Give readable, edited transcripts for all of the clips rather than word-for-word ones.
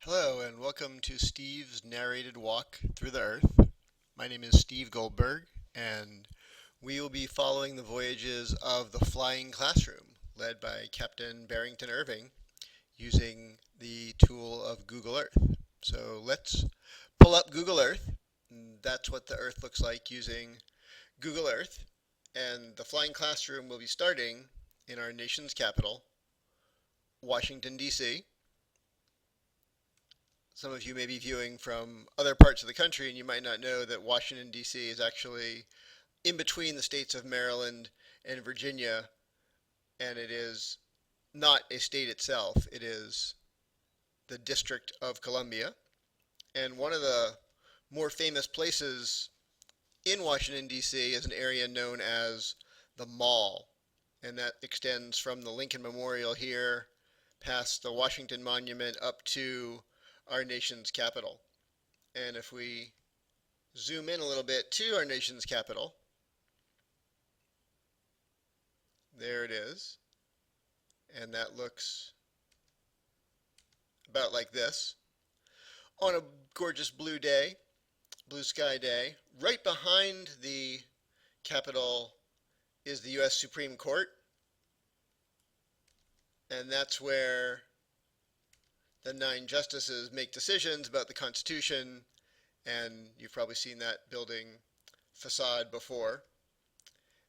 Hello and welcome to Steve's narrated walk through the Earth. My name is Steve Goldberg and we will be following the voyages of the Flying Classroom led by Captain Barrington Irving using the tool of Google Earth. So let's pull up Google Earth. That's what the Earth looks like using Google Earth. And the Flying Classroom will be starting in our nation's capital, Washington, D.C. Some of you may be viewing from other parts of the country, and you might not know that Washington, D.C. is actually in between the states of Maryland and Virginia, and it is not a state itself. It is the District of Columbia. And one of the more famous places in Washington, D.C. is an area known as the Mall, and that extends from the Lincoln Memorial here, past the Washington Monument, up to our nation's capital. And if we zoom in a little bit to our nation's capital, there it is. And that looks about like this. On a gorgeous blue day, blue sky day, right behind the Capitol is the U.S. Supreme Court. And that's where the 9 justices make decisions about the Constitution, and you've probably seen that building facade before.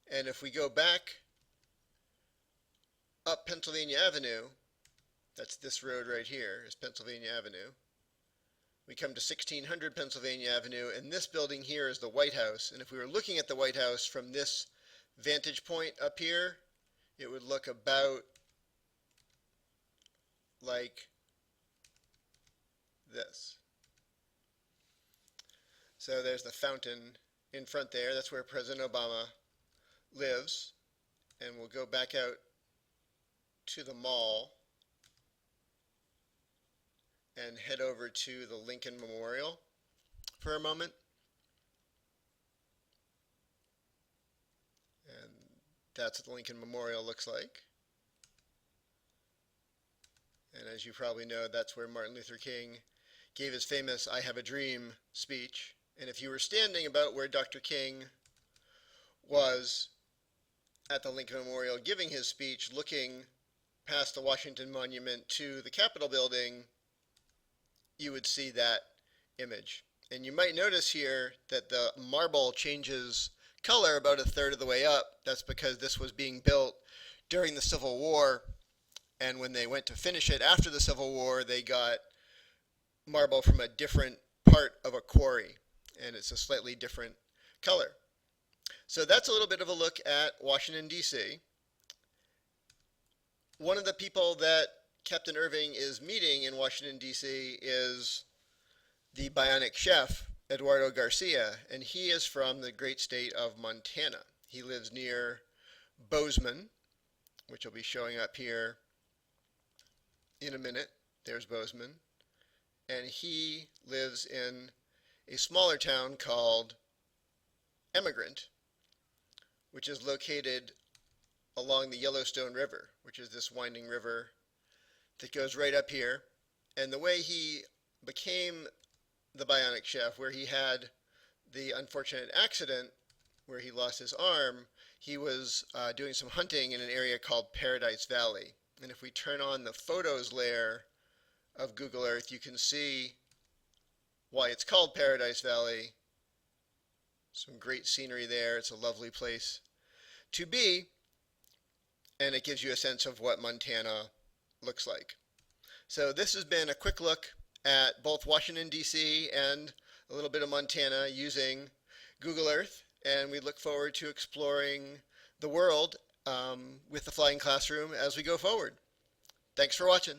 And if we go back up Pennsylvania Avenue, that's this road right here, is Pennsylvania Avenue. We come to 1600 Pennsylvania Avenue, and this building here is the White House. And if we were looking at the White House from this vantage point up here, it would look about like this. So there's the fountain in front there. That's where President Obama lives. And we'll go back out to the mall and head over to the Lincoln Memorial for a moment. And that's what the Lincoln Memorial looks like. And as you probably know, that's where Martin Luther King gave his famous "I Have a Dream" speech. And if you were standing about where Dr. King was at the Lincoln Memorial giving his speech, looking past the Washington Monument to the Capitol building, you would see that image. And you might notice here that the marble changes color about a third of the way up. That's because this was being built during the Civil War, and when they went to finish it after the Civil War, they got marble from a different part of a quarry, and it's a slightly different color. So that's a little bit of a look at Washington, D.C. One of the people that Captain Irving is meeting in Washington, D.C. is the bionic chef, Eduardo Garcia, and he is from the great state of Montana. He lives near Bozeman, which will be showing up here in a minute. There's Bozeman. And he lives in a smaller town called Emigrant, which is located along the Yellowstone River, which is this winding river that goes right up here. And the way he became the bionic chef, where he had the unfortunate accident where he lost his arm, he was doing some hunting in an area called Paradise Valley. And if we turn on the photos layer of Google Earth, you can see why it's called Paradise Valley. Some great scenery there. It's a lovely place to be, and it gives you a sense of what Montana looks like. So this has been a quick look at both Washington, D.C. and a little bit of Montana using Google Earth, and we look forward to exploring the world with the Flying Classroom as we go forward. Thanks for watching.